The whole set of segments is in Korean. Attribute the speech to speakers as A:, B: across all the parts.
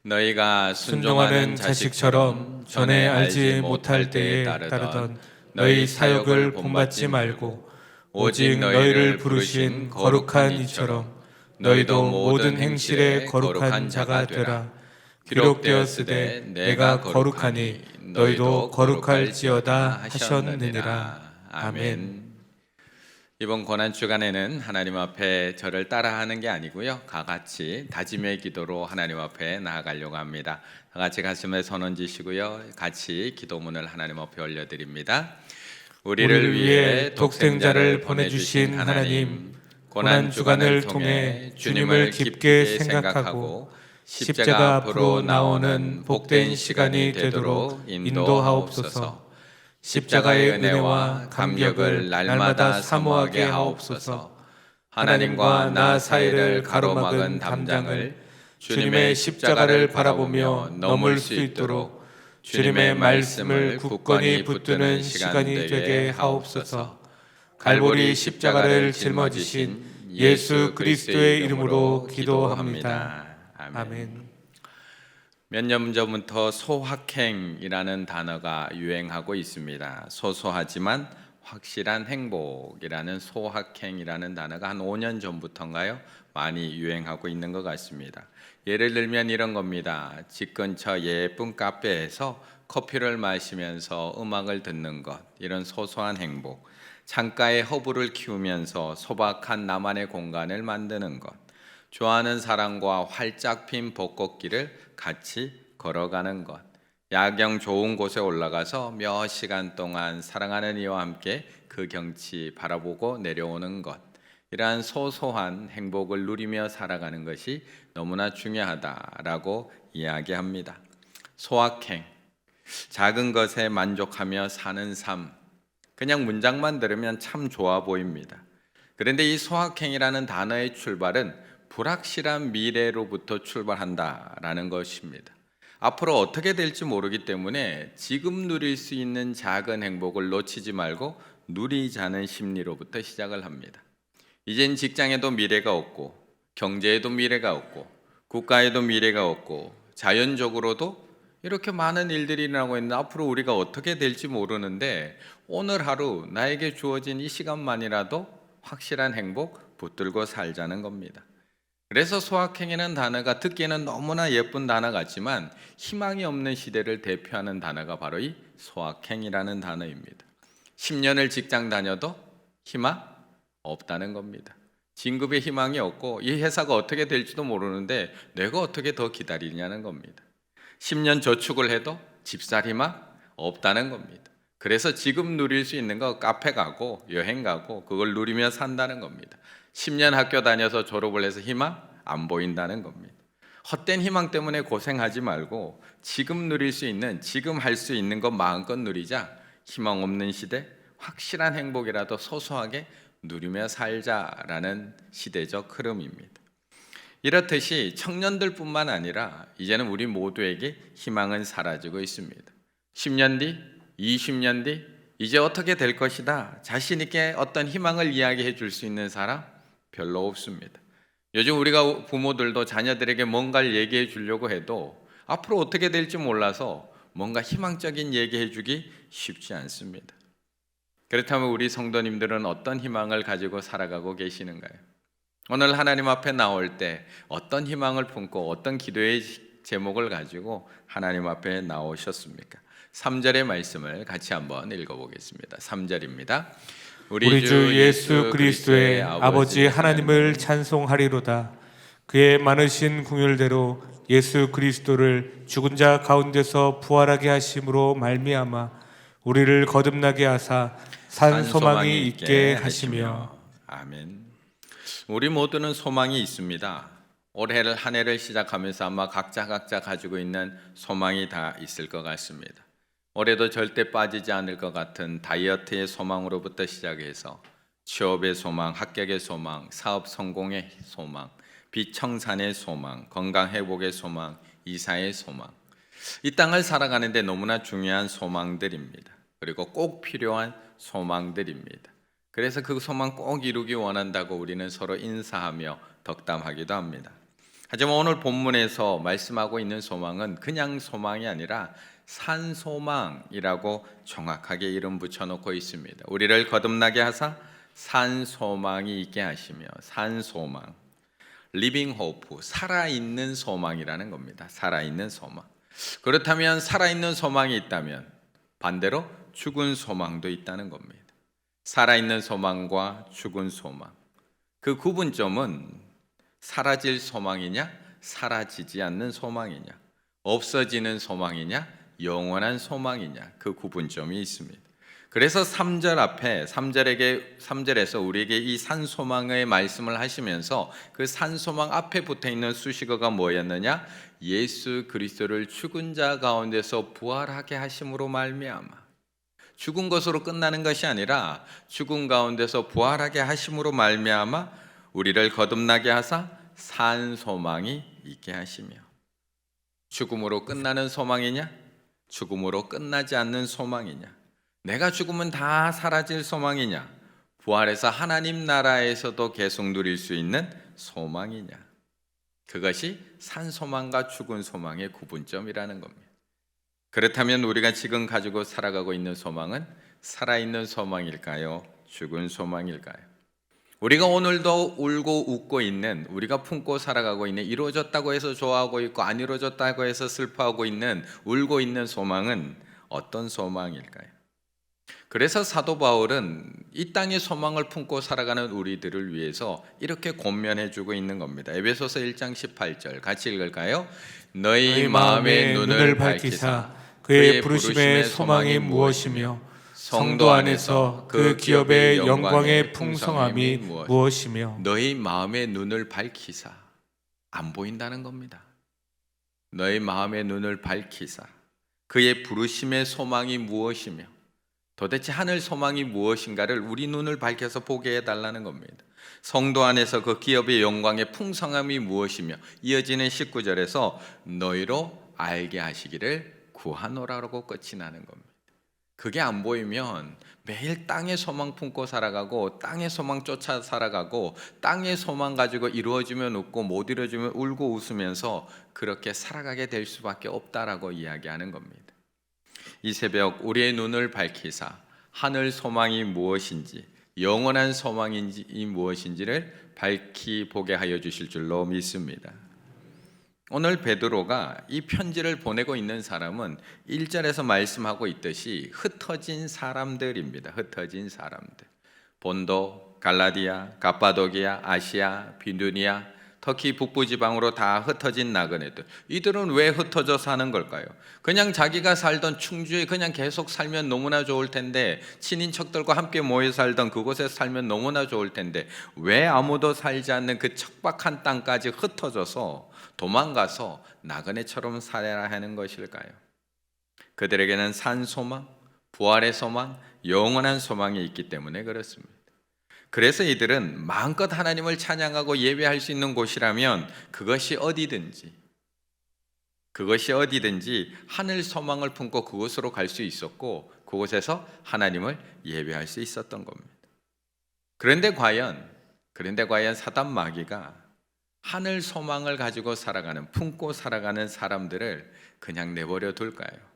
A: 너희가 순종하는 자식처럼 전에 알지 못할 때에 따르던 너희 사역을 본받지 말고 오직 너희를 부르신 거룩한 이처럼 너희도 모든 행실에 거룩한 자가 되라. 기록되었으되 내가 거룩하니 너희도 거룩할지어다 하셨느니라. 아멘. 이번 고난 주간에는 하나님 앞에 저를 따라하는 게 아니고요, 다 같이 다짐의 기도로 하나님 앞에 나아가려고 합니다. 다 같이 가슴에 손 얹으시고요, 같이 기도문을 하나님 앞에 올려드립니다. 우리를 위해 독생자를 보내주신 하나님, 고난 주간을 통해 주님을 깊게 생각하고 십자가 앞으로 나오는 복된 시간이 되도록 인도하옵소서. 십자가의 은혜와 감격을 날마다 사모하게 하옵소서. 하나님과 나 사이를 가로막은 담장을 주님의 십자가를 바라보며 넘을 수 있도록 주님의 말씀을 굳건히 붙드는 시간이 되게 하옵소서. 갈보리 십자가를 짊어지신 예수 그리스도의 이름으로 기도합니다. 아멘. 몇 년 전부터 소확행이라는 단어가 유행하고 있습니다. 소소하지만 확실한 행복이라는 소확행이라는 단어가 한 5년 전부터인가요? 많이 유행하고 있는 것 같습니다. 예를 들면 이런 겁니다. 집 근처 예쁜 카페에서 커피를 마시면서 음악을 듣는 것, 이런 소소한 행복. 창가에 허브를 키우면서 소박한 나만의 공간을 만드는 것. 좋아하는 사람과 활짝 핀 벚꽃길을 같이 걸어가는 것, 야경 좋은 곳에 올라가서 몇 시간 동안 사랑하는 이와 함께 그 경치 바라보고 내려오는 것, 이러한 소소한 행복을 누리며 살아가는 것이 너무나 중요하다라고 이야기합니다. 소확행, 작은 것에 만족하며 사는 삶, 그냥 문장만 들으면 참 좋아 보입니다. 그런데 이 소확행이라는 단어의 출발은 불확실한 미래로부터 출발한다라는 것입니다. 앞으로 어떻게 될지 모르기 때문에 지금 누릴 수 있는 작은 행복을 놓치지 말고 누리자는 심리로부터 시작을 합니다. 이젠 직장에도 미래가 없고, 경제에도 미래가 없고, 국가에도 미래가 없고, 자연적으로도 이렇게 많은 일들이 일어나고 있는데 앞으로 우리가 어떻게 될지 모르는데 오늘 하루 나에게 주어진 이 시간만이라도 확실한 행복 붙들고 살자는 겁니다. 그래서 소확행이라는 단어가 듣기에는 너무나 예쁜 단어 같지만 희망이 없는 시대를 대표하는 단어가 바로 이 소확행이라는 단어입니다. 10년을 직장 다녀도 희망 없다는 겁니다. 진급에 희망이 없고 이 회사가 어떻게 될지도 모르는데 내가 어떻게 더 기다리냐는 겁니다. 10년 저축을 해도 집살 희망 없다는 겁니다. 그래서 지금 누릴 수 있는 거 카페 가고 여행 가고 그걸 누리며 산다는 겁니다. 10년 학교 다녀서 졸업을 해서 희망 안 보인다는 겁니다. 헛된 희망 때문에 고생하지 말고 지금 누릴 수 있는, 지금 할 수 있는 것 마음껏 누리자. 희망 없는 시대, 확실한 행복이라도 소소하게 누리며 살자라는 시대적 흐름입니다. 이렇듯이 청년들뿐만 아니라 이제는 우리 모두에게 희망은 사라지고 있습니다. 10년 뒤, 20년 뒤 이제 어떻게 될 것이다, 자신 있게 어떤 희망을 이야기해 줄 수 있는 사람 별로 없습니다. 요즘 우리가 부모들도 자녀들에게 뭔가를 얘기해 주려고 해도 앞으로 어떻게 될지 몰라서 뭔가 희망적인 얘기해 주기 쉽지 않습니다. 그렇다면 우리 성도님들은 어떤 희망을 가지고 살아가고 계시는가요? 오늘 하나님 앞에 나올 때 어떤 희망을 품고 어떤 기도의 제목을 가지고 하나님 앞에 나오셨습니까? 3절의 말씀을 같이 한번 읽어보겠습니다. 3절입니다.
B: 우리 주 예수 그리스도의 아버지 하나님을 찬송하리로다. 그의 많으신 긍휼대로 예수 그리스도를 죽은 자 가운데서 부활하게 하심으로 말미암아 우리를 거듭나게 하사 산 소망이 있게 하시며.
A: 아멘. 우리 모두는 소망이 있습니다. 올해를 한 해를 시작하면서 아마 각자 가지고 있는 소망이 다 있을 것 같습니다. 올해도 절대 빠지지 않을 것 같은 다이어트의 소망으로부터 시작해서 취업의 소망, 합격의 소망, 사업 성공의 소망, 빚 청산의 소망, 건강 회복의 소망, 이사의 소망. 이 땅을 살아가는데 너무나 중요한 소망들입니다. 그리고 꼭 필요한 소망들입니다. 그래서 그 소망 꼭 이루기 원한다고 우리는 서로 인사하며 덕담하기도 합니다.
C: 하지만 오늘 본문에서 말씀하고 있는 소망은 그냥 소망이 아니라 산소망이라고 정확하게 이름 붙여놓고 있습니다. 우리를 거듭나게 하사 산소망이 있게 하시며, 산소망, 리빙 호프, 살아있는 소망이라는 겁니다. 살아있는 소망. 그렇다면 살아있는 소망이 있다면 반대로 죽은 소망도 있다는 겁니다. 살아있는 소망과 죽은 소망, 그 구분점은 사라질 소망이냐, 사라지지 않는 소망이냐, 없어지는 소망이냐, 영원한 소망이냐, 그 구분점이 있습니다. 그래서 3절 앞에 3절에서 우리에게 이 산소망의 말씀을 하시면서 그 산소망 앞에 붙어 있는 수식어가 뭐였느냐? 예수 그리스도를 죽은 자 가운데서 부활하게 하심으로 말미암아. 죽은 것으로 끝나는 것이 아니라 죽은 가운데서 부활하게 하심으로 말미암아 우리를 거듭나게 하사 산 소망이 있게 하시며. 죽음으로 끝나는 소망이냐? 죽음으로 끝나지 않는 소망이냐? 내가 죽으면 다 사라질 소망이냐? 부활해서 하나님 나라에서도 계속 누릴 수 있는 소망이냐? 그것이 산 소망과 죽은 소망의 구분점이라는 겁니다. 그렇다면 우리가 지금 가지고 살아가고 있는 소망은 살아있는 소망일까요? 죽은 소망일까요? 우리가 오늘도 울고 웃고 있는, 우리가 품고 살아가고 있는, 이루어졌다고 해서 좋아하고 있고 안 이루어졌다고 해서 슬퍼하고 있는, 울고 있는 소망은 어떤 소망일까요? 그래서 사도 바울은 이 땅의 소망을 품고 살아가는 우리들을 위해서 이렇게 권면해주고 있는 겁니다. 에베소서 1장 18절 같이 읽을까요? 너희 마음의 눈을 밝히사
B: 그의 부르심의 소망이 무엇이며 성도 안에서 그 기업의 영광의 풍성함이 무엇이며.
C: 너희 마음의 눈을 밝히사, 안 보인다는 겁니다. 너희 마음의 눈을 밝히사 그의 부르심의 소망이 무엇이며, 도대체 하늘 소망이 무엇인가를 우리 눈을 밝혀서 보게 해달라는 겁니다. 성도 안에서 그 기업의 영광의 풍성함이 무엇이며, 이어지는 19절에서 너희로 알게 하시기를 구하노라고 끝이 나는 겁니다. 그게 안 보이면 매일 땅의 소망 품고 살아가고 땅의 소망 쫓아 살아가고 땅의 소망 가지고 이루어지면 웃고 못 이루어지면 울고 웃으면서 그렇게 살아가게 될 수밖에 없다라고 이야기하는 겁니다. 이 새벽 우리의 눈을 밝히사 하늘 소망이 무엇인지, 영원한 소망인지 무엇인지를 밝히 보게 하여 주실 줄로 믿습니다. 오늘 베드로가 이 편지를 보내고 있는 사람은 1절에서 말씀하고 있듯이 흩어진 사람들입니다. 흩어진 사람들. 본도, 갈라디아, 갑바도기아, 아시아, 비두니아, 터키 북부 지방으로 다 흩어진 나그네들. 이들은 왜 흩어져 사는 걸까요? 그냥 자기가 살던 충주에 그냥 계속 살면 너무나 좋을 텐데, 친인척들과 함께 모여 살던 그곳에 살면 너무나 좋을 텐데 왜 아무도 살지 않는 그 척박한 땅까지 흩어져서 도망가서 나그네처럼 살아야 하는 것일까요? 그들에게는 산 소망, 부활의 소망, 영원한 소망이 있기 때문에 그렇습니다. 그래서 이들은 마음껏 하나님을 찬양하고 예배할 수 있는 곳이라면 그것이 어디든지 하늘 소망을 품고 그곳으로 갈 수 있었고 그곳에서 하나님을 예배할 수 있었던 겁니다. 그런데 과연 사단 마귀가 하늘 소망을 가지고 살아가는, 품고 살아가는 사람들을 그냥 내버려 둘까요?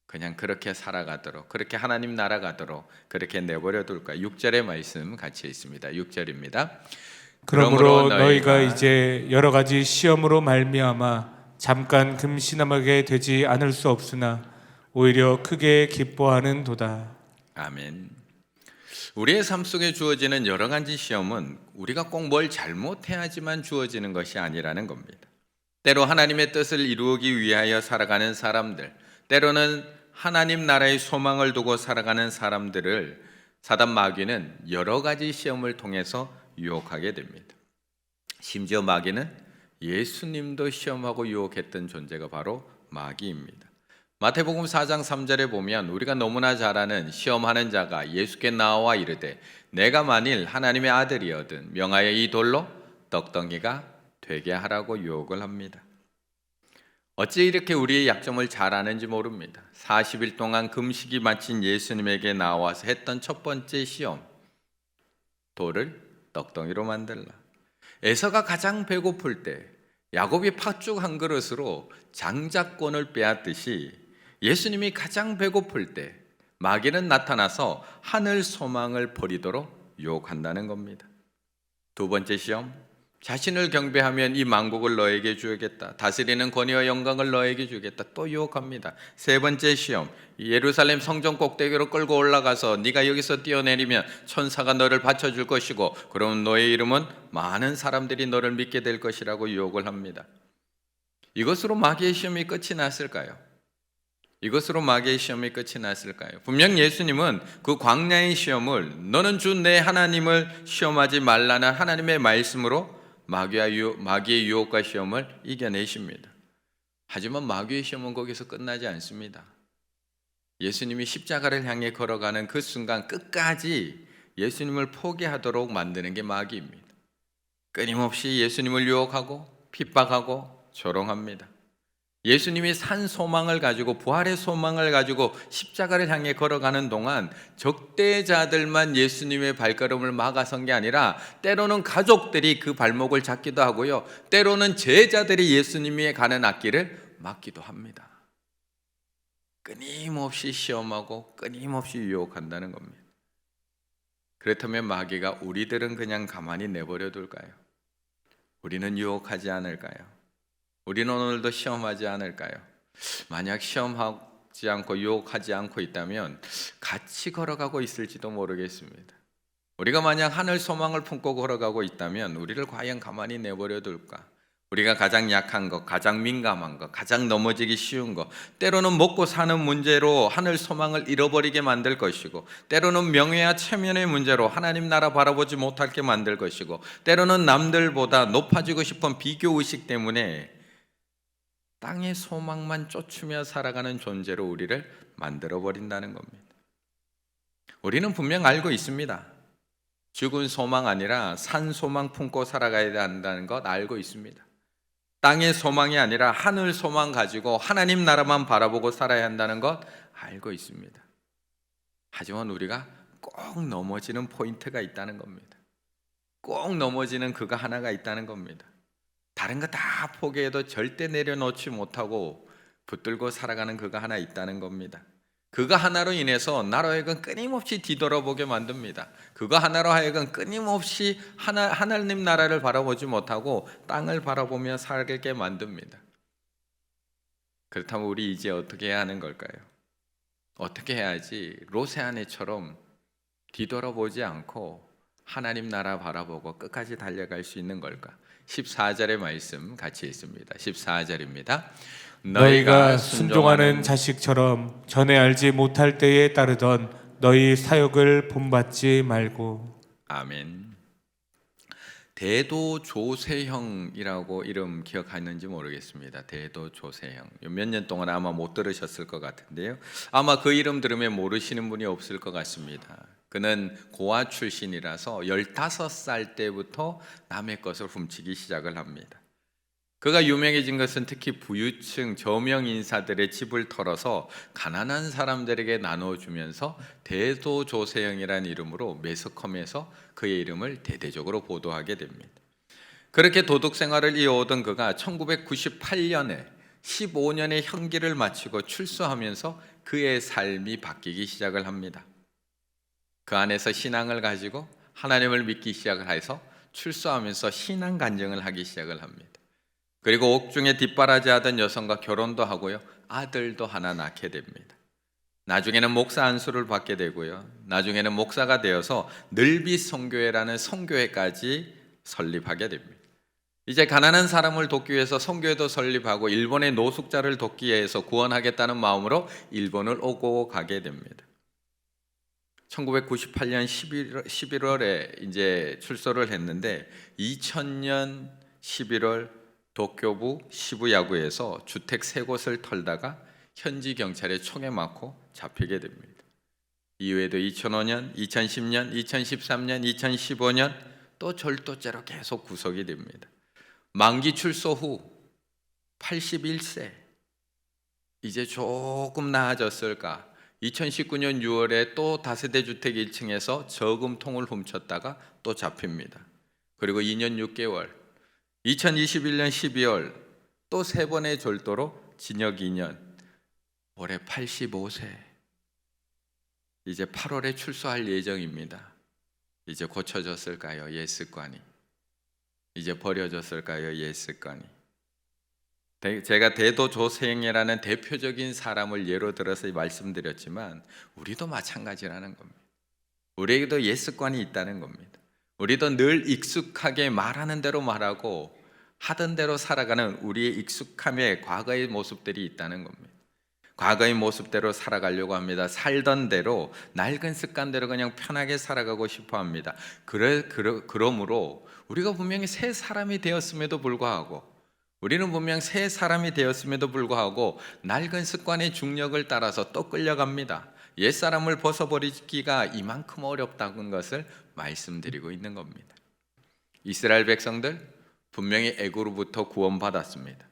C: 그냥 그렇게 살아가도록, 그렇게 하나님 나라 가도록 그렇게 내버려 둘까요? 6절의 말씀 같이 있습니다. 6절입니다.
B: 그러므로 너희가 이제 여러 가지 시험으로 말미암아 잠깐 금신함하게 되지 않을 수 없으나 오히려 크게 기뻐하는도다.
C: 아멘. 우리의 삶 속에 주어지는 여러 가지 시험은 우리가 꼭 뭘 잘못해야지만 주어지는 것이 아니라는 겁니다. 때로 하나님의 뜻을 이루기 위하여 살아가는 사람들, 때로는 하나님 나라의 소망을 두고 살아가는 사람들을 사단 마귀는 여러 가지 시험을 통해서 유혹하게 됩니다. 심지어 마귀는 예수님도 시험하고 유혹했던 존재가 바로 마귀입니다. 마태복음 4장 3절에 보면 우리가 너무나 잘 아는 시험하는 자가 예수께 나와 이르되 내가 만일 하나님의 아들이거든 명하여 이 돌로 떡덩이가 되게 하라고 유혹을 합니다. 어찌 이렇게 우리의 약점을 잘 아는지 모릅니다. 40일 동안 금식이 마친 예수님에게 나와서 했던 첫 번째 시험, 돌을 떡덩이로 만들라. 에서가 가장 배고플 때 야곱이 팥죽 한 그릇으로 장자권을 빼앗듯이 예수님이 가장 배고플 때 마귀는 나타나서 하늘 소망을 버리도록 유혹한다는 겁니다. 두 번째 시험, 자신을 경배하면 이 만국을 너에게 주겠다. 다스리는 권위와 영광을 너에게 주겠다. 또 유혹합니다. 세 번째 시험, 예루살렘 성전 꼭대기로 끌고 올라가서 네가 여기서 뛰어내리면 천사가 너를 받쳐줄 것이고 그러면 너의 이름은 많은 사람들이 너를 믿게 될 것이라고 유혹을 합니다. 이것으로 마귀의 시험이 끝이 났을까요? 이것으로 마귀의 시험이 끝이 났을까요? 분명 예수님은 그 광야의 시험을 너는 주 내 하나님을 시험하지 말라는 하나님의 말씀으로 마귀의 유혹과 시험을 이겨내십니다. 하지만 마귀의 시험은 거기서 끝나지 않습니다. 예수님이 십자가를 향해 걸어가는 그 순간 끝까지 예수님을 포기하도록 만드는 게 마귀입니다. 끊임없이 예수님을 유혹하고 핍박하고 조롱합니다. 예수님이 산 소망을 가지고 부활의 소망을 가지고 십자가를 향해 걸어가는 동안 적대자들만 예수님의 발걸음을 막아선 게 아니라 때로는 가족들이 그 발목을 잡기도 하고요, 때로는 제자들이 예수님이 가는 앞길을 막기도 합니다. 끊임없이 시험하고 끊임없이 유혹한다는 겁니다. 그렇다면 마귀가 우리들은 그냥 가만히 내버려 둘까요? 우리는 유혹하지 않을까요? 우리는 오늘도 시험하지 않을까요? 만약 시험하지 않고 유혹하지 않고 있다면 같이 걸어가고 있을지도 모르겠습니다. 우리가 만약 하늘 소망을 품고 걸어가고 있다면 우리를 과연 가만히 내버려 둘까? 우리가 가장 약한 것, 가장 민감한 것, 가장 넘어지기 쉬운 것, 때로는 먹고 사는 문제로 하늘 소망을 잃어버리게 만들 것이고, 때로는 명예와 체면의 문제로 하나님 나라 바라보지 못하게 만들 것이고, 때로는 남들보다 높아지고 싶은 비교의식 때문에 땅의 소망만 쫓으며 살아가는 존재로 우리를 만들어버린다는 겁니다. 우리는 분명 알고 있습니다. 죽은 소망 아니라 산 소망 품고 살아가야 한다는 것 알고 있습니다. 땅의 소망이 아니라 하늘 소망 가지고 하나님 나라만 바라보고 살아야 한다는 것 알고 있습니다. 하지만 우리가 꼭 넘어지는 포인트가 있다는 겁니다. 꼭 넘어지는 그거 하나가 있다는 겁니다. 다른 거 다 포기해도 절대 내려놓지 못하고 붙들고 살아가는 그거 하나 있다는 겁니다. 그거 하나로 인해서 나로 하여금 끊임없이 뒤돌아보게 만듭니다. 그거 하나로 하여금 끊임없이 하나님 나라를 바라보지 못하고 땅을 바라보며 살게 만듭니다. 그렇다면 우리 이제 어떻게 해야 하는 걸까요? 어떻게 해야지 롯의 아내처럼 뒤돌아보지 않고 하나님 나라 바라보고 끝까지 달려갈 수 있는 걸까? 14절의 말씀 같이 읽습니다. 14절입니다.
B: 너희가 순종하는 자식처럼 전에 알지 못할 때에 따르던 너희 사역을 본받지 말고.
C: 아멘. 대도조세형이라고 이름 기억하는지 모르겠습니다. 대도조세형. 몇 년 동안 아마 못 들으셨을 것 같은데요, 아마 그 이름 들으면 모르시는 분이 없을 것 같습니다. 그는 고아 출신이라서 15살 때부터 남의 것을 훔치기 시작을 합니다. 그가 유명해진 것은 특히 부유층 저명 인사들의 집을 털어서 가난한 사람들에게 나눠주면서 대도조세형이라는 이름으로 매스컴에서 그의 이름을 대대적으로 보도하게 됩니다. 그렇게 도둑 생활을 이어오던 그가 1998년에 15년의 형기를 마치고 출소하면서 그의 삶이 바뀌기 시작을 합니다. 그 안에서 신앙을 가지고 하나님을 믿기 시작을 해서 출소하면서 신앙 간증을 하기 시작을 합니다. 그리고 옥중에 뒷바라지하던 여성과 결혼도 하고요, 아들도 하나 낳게 됩니다. 나중에는 목사 안수를 받게 되고요, 나중에는 목사가 되어서 늘비 선교회라는 선교회까지 설립하게 됩니다. 이제 가난한 사람을 돕기 위해서 선교회도 설립하고 일본의 노숙자를 돕기 위해서 구원하겠다는 마음으로 일본을 오고 가게 됩니다. 1998년 11월에 이제 출소를 했는데 2000년 11월 도쿄부 시부야구에서 주택 3곳을 털다가 현지 경찰에 총에 맞고 잡히게 됩니다. 이후에도 2005년, 2010년, 2013년, 2015년 또 절도죄로 계속 구속이 됩니다. 만기 출소 후 81세, 이제 조금 나아졌을까? 2019년 6월에 또 다세대 주택 1층에서 저금통을 훔쳤다가 또 잡힙니다. 그리고 2년 6개월 2021년 12월 또 3번의 절도로 징역 2년, 올해 85세. 이제 8월에 출소할 예정입니다. 이제 고쳐졌을까요? 옛 습관이. 이제 버려졌을까요? 옛 습관이. 제가 대도조생이라는 대표적인 사람을 예로 들어서 말씀드렸지만 우리도 마찬가지라는 겁니다. 우리에게도 옛 습관이 있다는 겁니다. 우리도 늘 익숙하게 말하는 대로 말하고 하던 대로 살아가는 우리의 익숙함의 과거의 모습들이 있다는 겁니다. 과거의 모습대로 살아가려고 합니다. 살던 대로 낡은 습관대로 그냥 편하게 살아가고 싶어 합니다. 그러므로 우리가 분명히 새 사람이 되었음에도 불구하고 우리는 분명 새 사람이 되었음에도 불구하고 낡은 습관의 중력을 따라서 또 끌려갑니다. 옛사람을 벗어버리기가 이만큼 어렵다는 것을 말씀드리고 있는 겁니다. 이스라엘 백성들 분명히 애굽으로부터 구원받았습니다.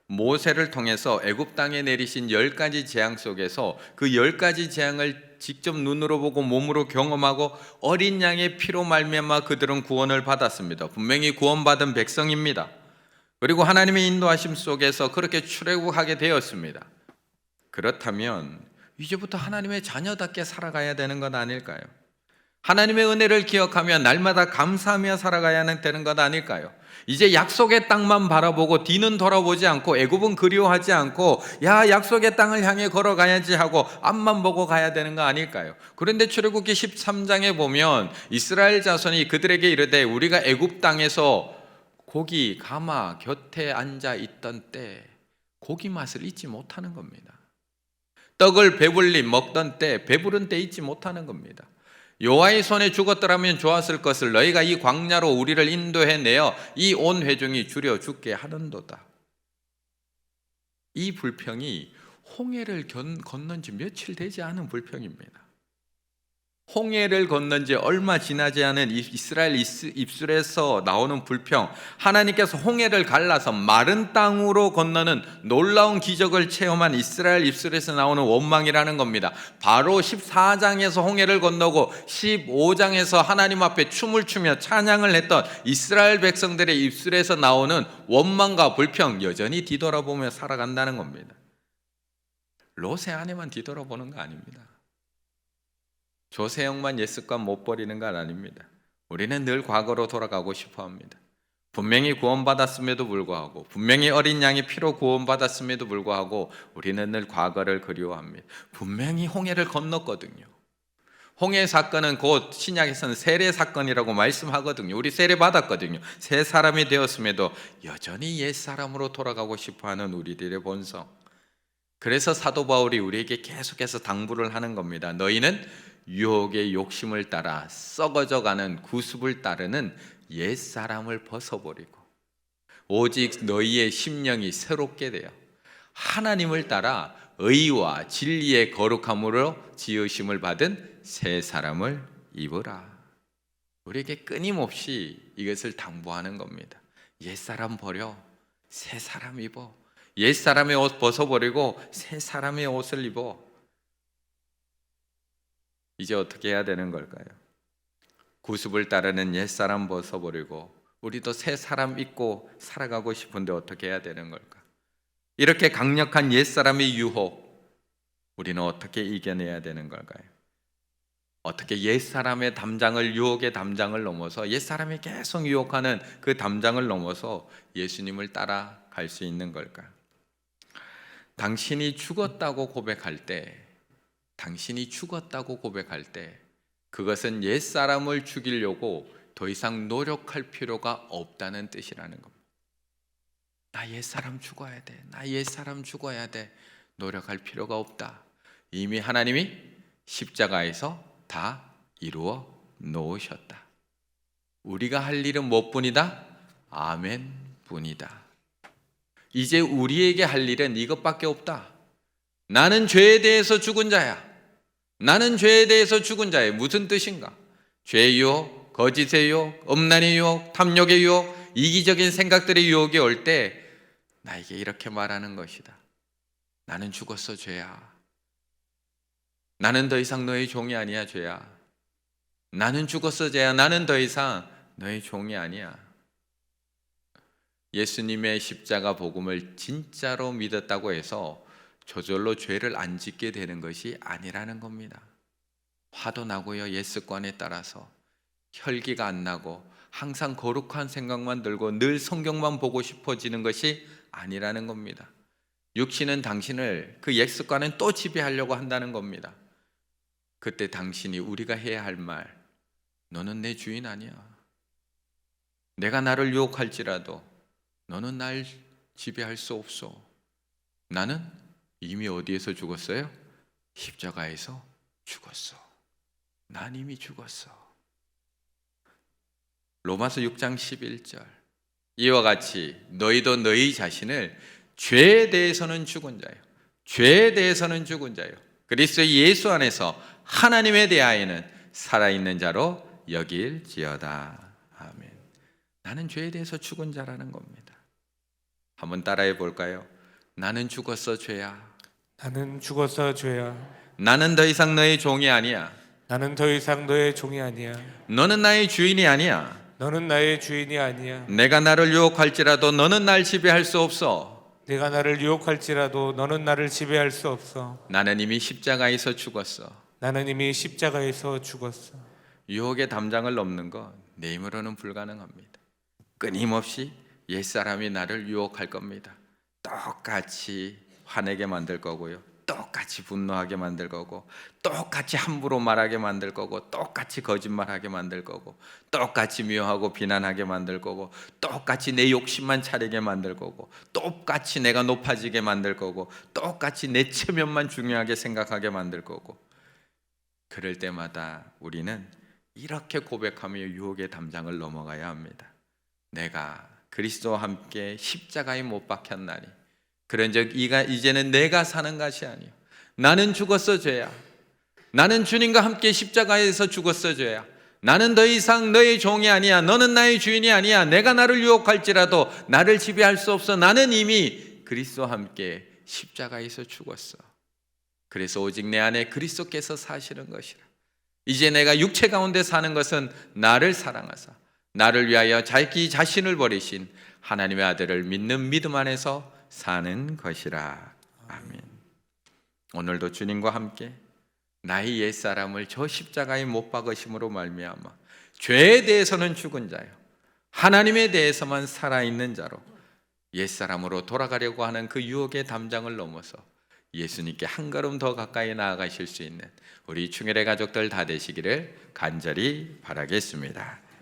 C: 모세를 통해서 애굽 땅에 내리신 10가지 재앙 속에서 그 10가지 재앙을 직접 눈으로 보고 몸으로 경험하고 어린 양의 피로 말미암아 그들은 구원을 받았습니다. 분명히 구원받은 백성입니다. 그리고 하나님의 인도하심 속에서 그렇게 출애굽하게 되었습니다. 그렇다면 이제부터 하나님의 자녀답게 살아가야 되는 것 아닐까요? 하나님의 은혜를 기억하며 날마다 감사하며 살아가야 되는 것 아닐까요? 이제 약속의 땅만 바라보고 뒤는 돌아보지 않고 애굽은 그리워하지 않고 야 약속의 땅을 향해 걸어가야지 하고 앞만 보고 가야 되는 거 아닐까요? 그런데 출애굽기 13장에 보면 이스라엘 자손이 그들에게 이르되 우리가 애굽 땅에서 고기 가마 곁에 앉아 있던 때 고기 맛을 잊지 못하는 겁니다. 떡을 배불리 먹던 때 배부른 때 잊지 못하는 겁니다. 여호와의 손에 죽었더라면 좋았을 것을 너희가 이 광야로 우리를 인도해내어 이 온 회중이 줄여 죽게 하는도다. 이 불평이 홍해를 건넌 지 며칠 되지 않은 불평입니다. 홍해를 건넌 지 얼마 지나지 않은 이스라엘 입술에서 나오는 불평, 하나님께서 홍해를 갈라서 마른 땅으로 건너는 놀라운 기적을 체험한 이스라엘 입술에서 나오는 원망이라는 겁니다. 바로 14장에서 홍해를 건너고 15장에서 하나님 앞에 춤을 추며 찬양을 했던 이스라엘 백성들의 입술에서 나오는 원망과 불평, 여전히 뒤돌아보며 살아간다는 겁니다. 롯의 아내만 뒤돌아보는 거 아닙니다. 조세형만 옛 습관 못 버리는 건 아닙니다. 우리는 늘 과거로 돌아가고 싶어 합니다. 분명히 구원받았음에도 불구하고 분명히 어린 양의 피로 구원받았음에도 불구하고 우리는 늘 과거를 그리워합니다. 분명히 홍해를 건넜거든요. 홍해 사건은 곧 신약에서는 세례 사건이라고 말씀하거든요. 우리 세례 받았거든요. 새 사람이 되었음에도 여전히 옛 사람으로 돌아가고 싶어하는 우리들의 본성. 그래서 사도 바울이 우리에게 계속해서 당부를 하는 겁니다. 너희는 유혹의 욕심을 따라 썩어져가는 구습을 따르는 옛사람을 벗어버리고 오직 너희의 심령이 새롭게 되어 하나님을 따라 의와 진리의 거룩함으로 지으심을 받은 새 사람을 입으라. 우리에게 끊임없이 이것을 당부하는 겁니다. 옛사람 버려 새 사람 입어. 옛사람의 옷 벗어버리고 새 사람의 옷을 입어. 이제 어떻게 해야 되는 걸까요? 구습을 따르는 옛사람 벗어버리고 우리도 새 사람 입고 살아가고 싶은데 어떻게 해야 되는 걸까? 이렇게 강력한 옛사람의 유혹, 우리는 어떻게 이겨내야 되는 걸까요? 어떻게 옛사람의 담장을, 유혹의 담장을 넘어서 옛사람이 계속 유혹하는 그 담장을 넘어서 예수님을 따라갈 수 있는 걸까? 당신이 죽었다고 고백할 때 그것은 옛사람을 죽이려고 더 이상 노력할 필요가 없다는 뜻이라는 겁니다. 나 옛사람 죽어야 돼. 나 옛사람 죽어야 돼. 노력할 필요가 없다. 이미 하나님이 십자가에서 다 이루어 놓으셨다. 우리가 할 일은 무엇뿐이다? 아멘 뿐이다. 이제 우리에게 할 일은 이것밖에 없다. 나는 죄에 대해서 죽은 자야. 나는 죄에 대해서 죽은 자야. 무슨 뜻인가? 죄의 유혹, 거짓의 유혹, 음란의 유혹, 탐욕의 유혹, 이기적인 생각들의 유혹이 올 때 나에게 이렇게 말하는 것이다. 나는 죽었어, 죄야. 나는 더 이상 너의 종이 아니야, 죄야. 나는 죽었어, 죄야. 나는 더 이상 너의 종이 아니야. 예수님의 십자가 복음을 진짜로 믿었다고 해서 저절로 죄를 안 짓게 되는 것이 아니라는 겁니다. 화도 나고요. 옛 습관에 따라서 혈기가 안 나고 항상 거룩한 생각만 들고 늘 성경만 보고 싶어지는 것이 아니라는 겁니다. 육신은 당신을 그 옛 습관은 또 지배하려고 한다는 겁니다. 그때 당신이 우리가 해야 할 말, 너는 내 주인 아니야. 내가 나를 유혹할지라도 너는 날 지배할 수 없어. 나는 이미 어디에서 죽었어요? 십자가에서 죽었어. 난 이미 죽었어. 로마서 6장 11절, 이와 같이 너희도 너희 자신을 죄에 대해서는 죽은 자요, 죄에 대해서는 죽은 자요, 그리스도 예수 안에서 하나님에 대하여는 살아있는 자로 여길지어다. 아멘. 나는 죄에 대해서 죽은 자라는 겁니다. 한번 따라해 볼까요? 나는 죽었어 죄야.
B: 나는 죽었어 죄야.
C: 나는 더 이상 너의 종이 아니야.
B: 나는 더 이상 너의 종이 아니야.
C: 너는 나의 주인이 아니야.
B: 너는 나의 주인이 아니야.
C: 내가 나를 유혹할지라도 너는 날 지배할 수 없어.
B: 내가 나를 유혹할지라도 너는 나를 지배할 수 없어.
C: 나는 이미 십자가에서 죽었어.
B: 나는 이미 십자가에서 죽었어.
C: 유혹의 담장을 넘는 건 내 힘으로는 불가능합니다. 끊임없이 옛사람이 나를 유혹할 겁니다. 똑같이 화내게 만들 거고요, 똑같이 분노하게 만들 거고, 똑같이 함부로 말하게 만들 거고, 똑같이 거짓말하게 만들 거고, 똑같이 미워하고 비난하게 만들 거고, 똑같이 내 욕심만 차리게 만들 거고, 똑같이 내가 높아지게 만들 거고, 똑같이 내 체면만 중요하게 생각하게 만들 거고. 그럴 때마다 우리는 이렇게 고백하며 유혹의 담장을 넘어가야 합니다. 내가 그리스도와 함께 십자가에 못 박혔나니 그런즉 이제는 내가 사는 것이 아니요 나는 죽었어 죄야. 나는 주님과 함께 십자가에서 죽었어 죄야. 나는 더 이상 너의 종이 아니야. 너는 나의 주인이 아니야. 내가 나를 유혹할지라도 나를 지배할 수 없어. 나는 이미 그리스도와 함께 십자가에서 죽었어. 그래서 오직 내 안에 그리스도께서 사시는 것이라. 이제 내가 육체 가운데 사는 것은 나를 사랑하사 나를 위하여 자기 자신을 버리신 하나님의 아들을 믿는 믿음 안에서 사는 것이라. 아멘. 오늘도 주님과 함께 나의 옛사람을 저 십자가에 못 박으심으로 말미암아 죄에 대해서는 죽은 자요, 하나님에 대해서만 살아있는 자로 옛사람으로 돌아가려고 하는 그 유혹의 담장을 넘어서 예수님께 한 걸음 더 가까이 나아가실 수 있는 우리 충혈의 가족들 다 되시기를 간절히 바라겠습니다.